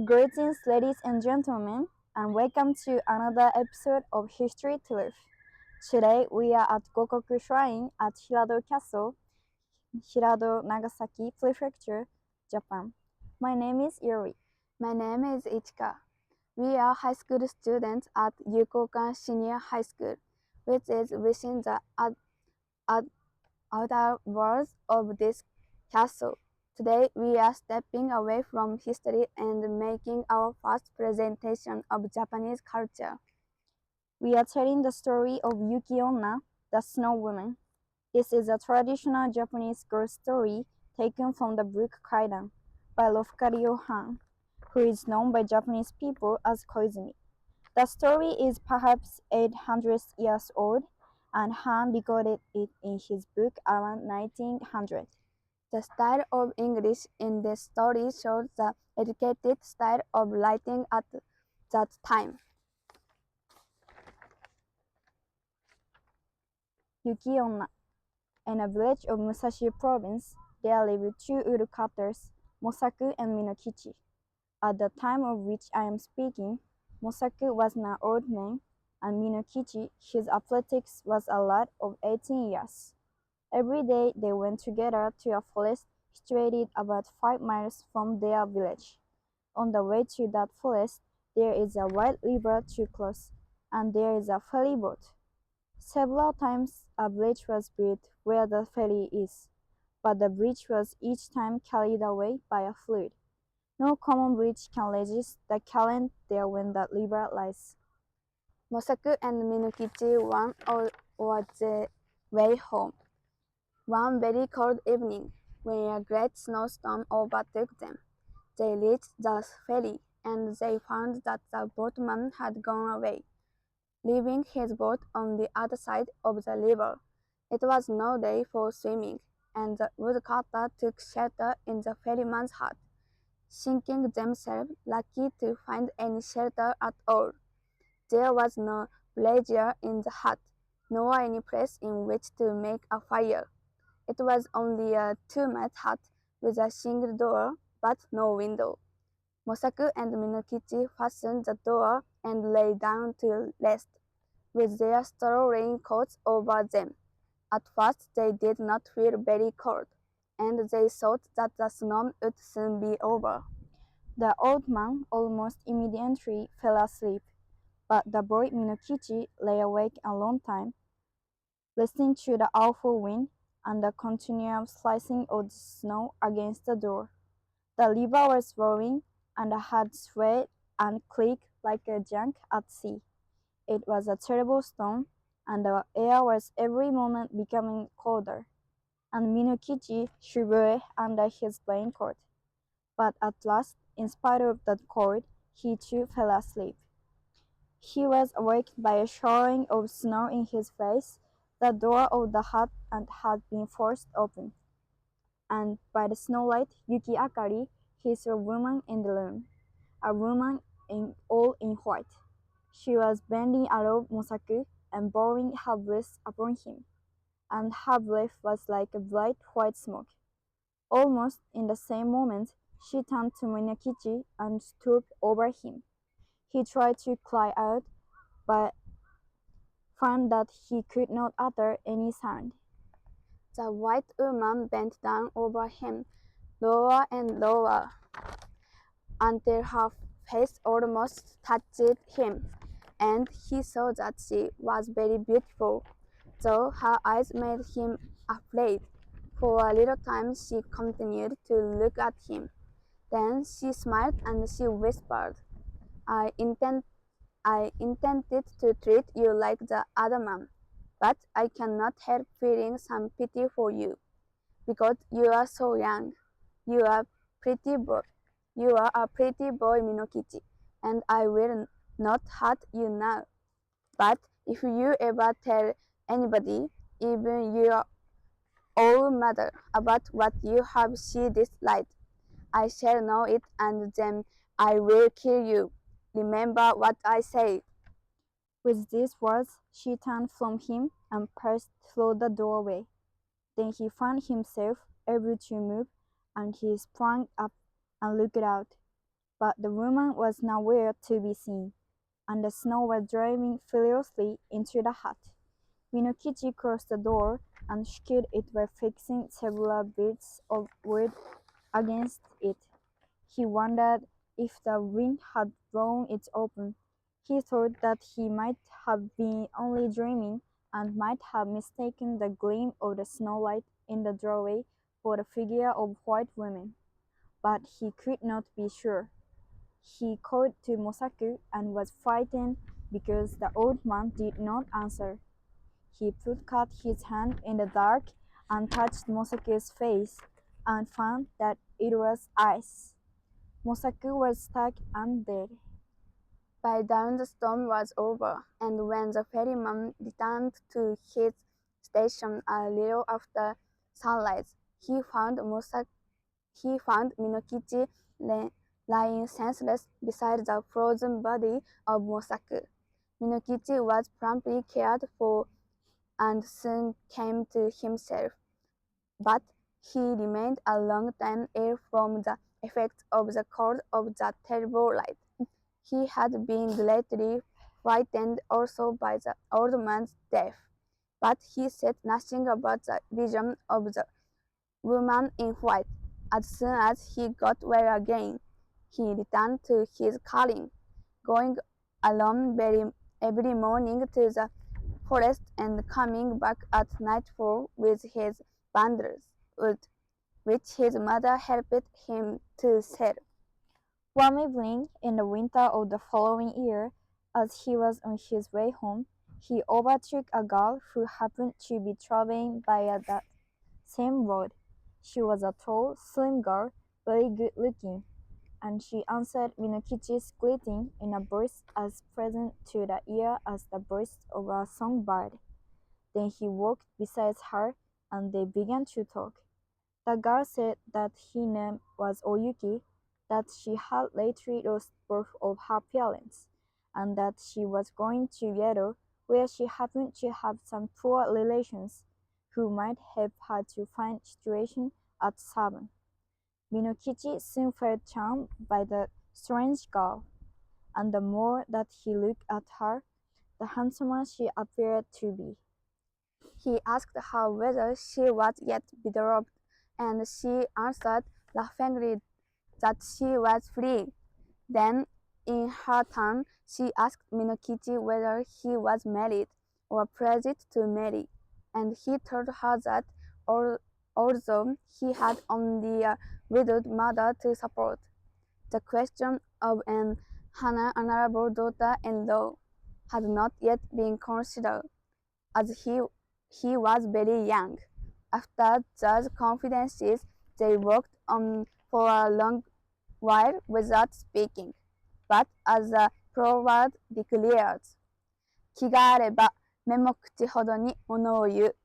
Greetings, ladies and gentlemen, and welcome to another episode of History to Live. Today we are at Gokoku Shrine at Hirado Castle, Hirado, Nagasaki Prefecture, Japan. My name is Yuri. My name is Ichika. We are high school students at Yuki Onna Senior High School, which is within the outer walls of this castle. Today we are stepping away from history and making our first presentation of Japanese culture. We are telling the story of Yuki Onna, the Snow Woman. This is a traditional Japanese girl story taken from the book Kwaidan by Lafcadio Hearn, who is known by Japanese people as Koizumi. The story is perhaps 800 years old, and Hearn recorded it in his book around 1900. The style of English in this story shows the educated style of writing at that time. Yuki Onna. In a village of Musashi Province, there lived two woodcutters, Mosaku and Minokichi. At the time of which I am speaking, Mosaku was an old man, and Minokichi, his athletics, was a lad of 18 years. Every day they went together to a forest situated about 5 miles from their village. On the way to that forest, there is a wide river to cross, and there is a ferry boat. Several times a bridge was built where the ferry is, but the bridge was each time carried away by a flood. No common bridge can resist the current there when the river lies. Mosaku and Minokichi went on their way home. One very cold evening, when a great snowstorm overtook them, they reached the ferry, and they found that the boatman had gone away, leaving his boat on the other side of the river. It was no day for swimming, and the woodcutter took shelter in the ferryman's hut, thinking themselves lucky to find any shelter at all. There was no brazier in the hut, nor any place in which to make a fire. It was only a two-mat hut with a single door, but no window. Mosaku and Minokichi fastened the door and lay down to rest, with their straw raincoats over them. At first they did not feel very cold, and they thought that the storm would soon be over. The old man almost immediately fell asleep, but the boy Minokichi lay awake a long time, listening to the awful wind and the continual slicing of the snow against the door. The river was roaring, and the hut swayed and creaked like a junk at sea. It was a terrible storm, and the air was every moment becoming colder, and Minokichi shivered under his raincoat. But at last, in spite of the cold, he too fell asleep. He was awakened by a showering of snow in his face. The door of the hut had been forced open, and by the snowlight Yuki Akari he saw a woman in the room, a woman all in white. She was bending above Mosaku and blowing her breath upon him, and her breath was like a bright white smoke. Almost in the same moment, she turned to Minokichi and stooped over him. He tried to cry out, but found that he could not utter any sound. The white woman bent down over him, lower and lower, until her face almost touched him, and he saw that she was very beautiful, though her eyes made him afraid. For a little time she continued to look at him. Then she smiled and she whispered, I intended to treat you like the other man, but I cannot help feeling some pity for you, because you are so young. You are a pretty boy, Minokichi, and I will not hurt you now. But if you ever tell anybody, even your own mother, about what you have seen this light, I shall know it, and then I will kill you. Remember what I say. With these words, she turned from him and passed through the doorway. Then he found himself able to move, and he sprang up and looked out. But the woman was nowhere to be seen, and the snow was driving furiously into the hut. Minokichi closed the door and shook it by fixing several bits of wood against it. He wondered if the wind had blown it open. He thought that he might have been only dreaming and might have mistaken the gleam of the snowlight in the doorway for the figure of a white woman. But he could not be sure. He called to Mosaku and was frightened because the old man did not answer. He put out his hand in the dark and touched Mosaku's face and found that it was ice. Mosaku was stuck and dead. By dawn the storm was over, and when the ferryman returned to his station a little after sunrise, he found Minokichi lying senseless beside the frozen body of Mosaku. Minokichi was promptly cared for and soon came to himself, but he remained a long time ill from the effects of the cold of the terrible light. He had been greatly frightened also by the old man's death, but he said nothing about the vision of the woman in white. As soon as he got well again, he returned to his calling, going alone every morning to the forest and coming back at nightfall with his bundles of wood, which his mother helped him to sell. One evening in the winter of the following year, as he was on his way home, he overtook a girl who happened to be traveling by that same road. She was a tall, slim girl, very good looking, and she answered Minokichi's greeting in a voice as pleasant to the ear as the voice of a songbird. Then he walked beside her, and they began to talk. The girl said that her name was Oyuki, that she had lately lost both of her parents, and that she was going to Yedo, where she happened to have some poor relations who might help her to find situation at Saban. Minokichi soon felt charmed by the strange girl, and the more that he looked at her, the handsomer she appeared to be. He asked her whether she was yet betrothed, and she answered laughingly that she was free. Then, in her turn, she asked Minokichi whether he was married or pledged to marry, and he told her that although he had only a widowed mother to support, the question of an honorable daughter-in-law had not yet been considered, as he was very young. After those confidences, they walked on for a long while without speaking. But as the proverb declares, 気があれば目も口ほどに物を言う.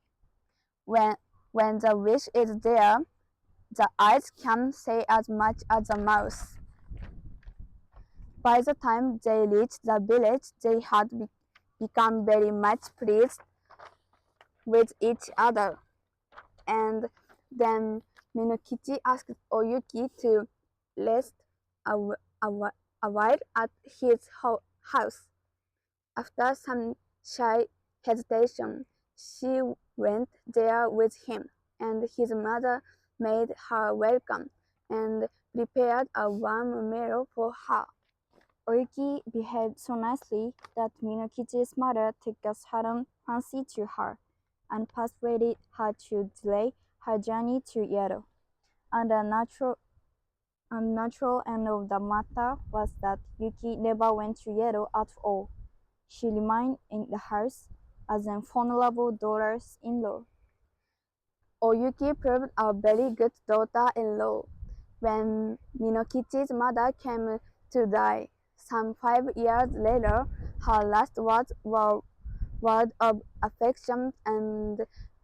When the wish is there, the eyes can say as much as the mouth. By the time they reached the village, they had become very much pleased with each other. And then Minokichi asked Oyuki to rest a while at his house. After some shy hesitation, she went there with him, and his mother made her welcome and prepared a warm meal for her. Oyuki behaved so nicely that Minokichi's mother took a sudden fancy to her and persuaded her to delay her journey to Yedo. And the natural end of the matter was that Yuki never went to Yedo at all. She remained in the house as an honorable daughter-in-law. Oyuki proved a very good daughter-in-law. When Minokichi's mother came to die, some 5 years later, her last words were words of affection and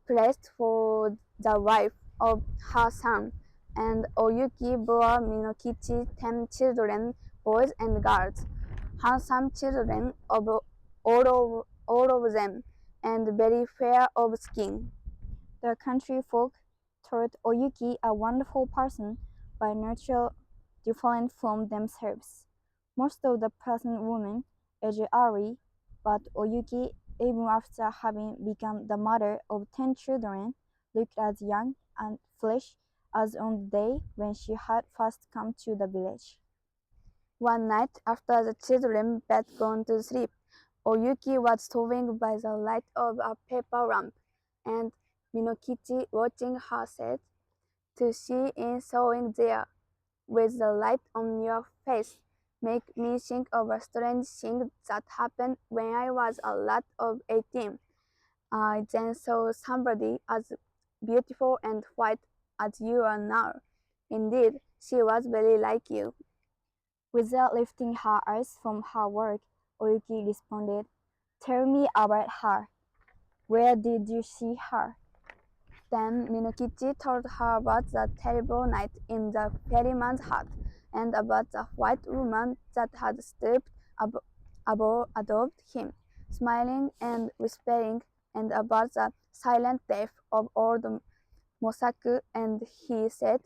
praise for the wife of her son, and Oyuki bore Minokichi 10 children, boys and girls, handsome children of all of them, and very fair of skin. The country folk thought Oyuki a wonderful person by nature different from themselves. Most of the present women age early, but Oyuki, even after having become the mother of 10 children, looked as young and fresh as on the day when she had first come to the village. One night, after the children had gone to sleep, Oyuki was sewing by the light of a paper lamp, and Minokichi, watching her, said, "To see in sewing there, with the light on your face, make me think of a strange thing that happened when I was a lad of 18. I then saw somebody as beautiful and white as you are now. Indeed, she was very like you." Without lifting her eyes from her work, Oyuki responded, "Tell me about her. Where did you see her?" Then Minokichi told her about the terrible night in the ferryman's hut, and about the white woman that had stooped above him, smiling and whispering, and about the silent death of old Mosaku, and he said,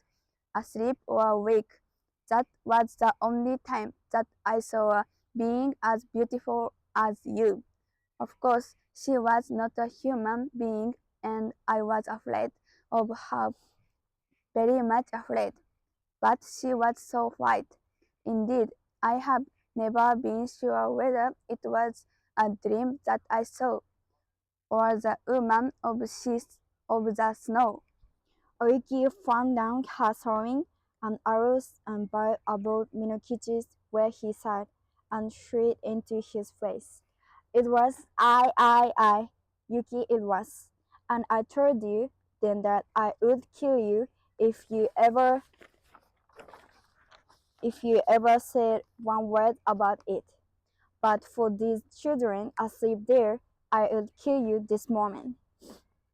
"Asleep or awake, that was the only time that I saw a being as beautiful as you. Of course, she was not a human being, and I was afraid of her, very much afraid. But she was so white. Indeed, I have never been sure whether it was a dream that I saw, or the woman of the snow." Oyuki flung down her sewing and arose and bowed above Minokichi's where he sat and shrieked into his face. "It was I, Yuki it was, and I told you then that I would kill you if you ever said one word about it. But for these children asleep there, I would kill you this moment.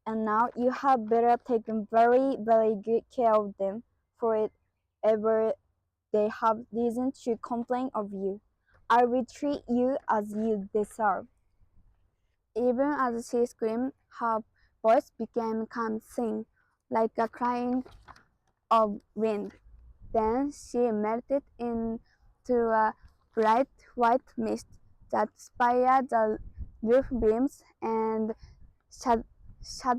And now you had better take very, very good care of them, for if ever they have reason to complain of you, I will treat you as you deserve." Even as she screamed, her voice became calm, like a crying of wind. Then she melted into a bright white mist that spied the roof beams and shot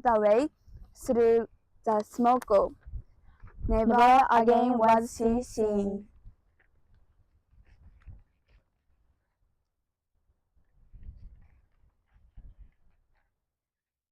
away through the smoke. Never again was she seen.